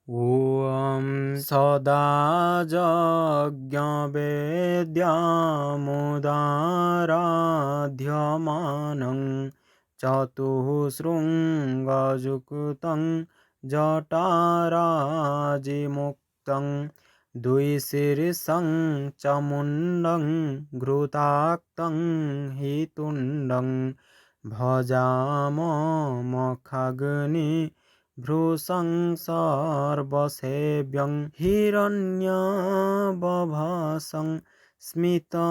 ॐ सदा यज्ञवेद्यमुदाराध्यमानं चतुःशृङ्गयुक्तं जटाराजिमुक्तं द्विशीर्षं चामुण्डं घृताक्तं हितुण्डं भजाममखग्नि भृशंसर्वसेव्यं हिरण्यबभासं स्मितचारुहासं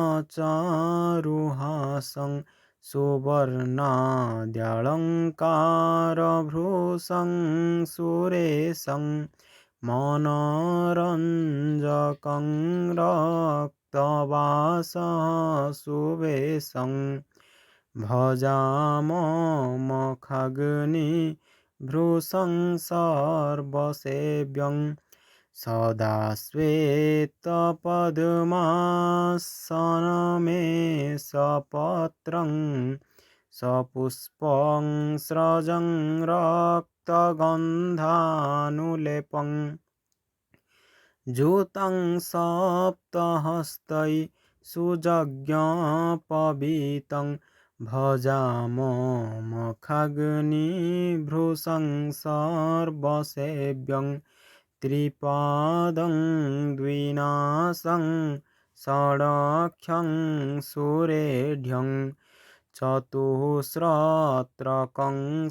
सुवर्णाद्यलङ्कारभूषं सुरेशं मनोरञ्जकं रक्तवासः भजाममखग्नि भृशंसर्वसेव्यं सदा श्वेतपद्मासनमेषपत्रं सपुष्पं स्रजं रक्तगन्धानुलेपं जुतं सप्तहस्तै सुयज्ञोपवीतं भजाममखग्निभृशंसर्वसेव्यं त्रिपादं द्विनासं षडाख्यं सुरेढ्यं चतुस्रत्रकं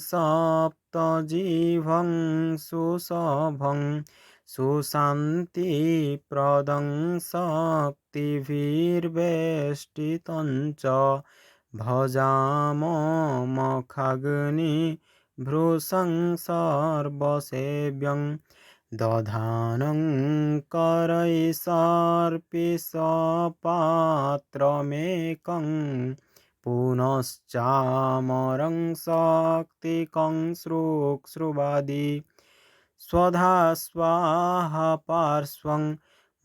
सप्तजिह्वं सुशभं सुशान्तिप्रदं शक्तिभिर्वेष्टितं च भजाममखग्निभृशंसर्वसेव्यं दधानं करैः सर्पिषपात्रमेकं पुनश्चामरं शक्तिकं श्रुक्ष्रुवादी स्वधा स्वाहा पार्श्वं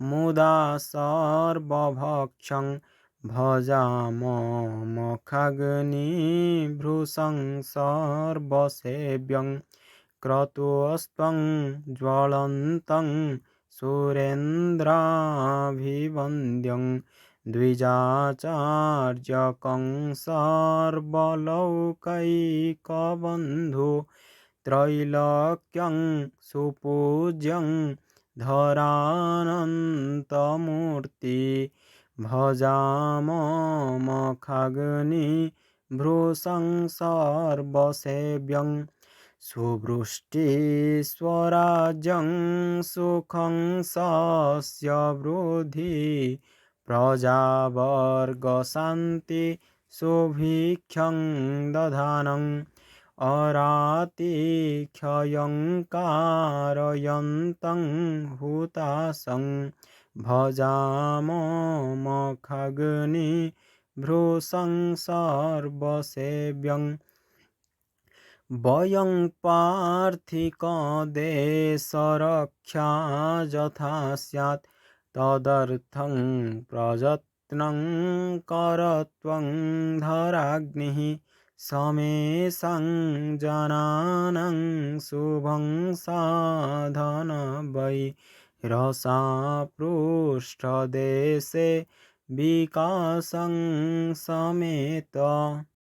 मुदा सर्वभक्षं भजाममखग्निभृशंसर्वसेव्यं क्रतुस्त्वं ज्वलन्तं सुरेन्द्राभिवन्द्यं द्विजाचार्यकं सर्वलौकैकबन्धु त्रैलोक्यं सुपूज्यं धरानन्तमूर्ति भजाममखग्निभृशंसर्वसेव्यं सुवृष्टिस्वराज्यं सुखं सस्यवृद्धि प्रजावर्गशान्ति सुभिक्षं दधानम् अरातिक्षयं कारयन्तं हुताशं भजाममखग्निभृशंसर्वसेव्यं वयं पार्थिकदेशरक्षा यथा स्यात् तदर्थं प्रयत्नं करत्वं धराग्निः समेषां जनानां शुभं साधन वै रसापृष्ठदेशे विकासं समेत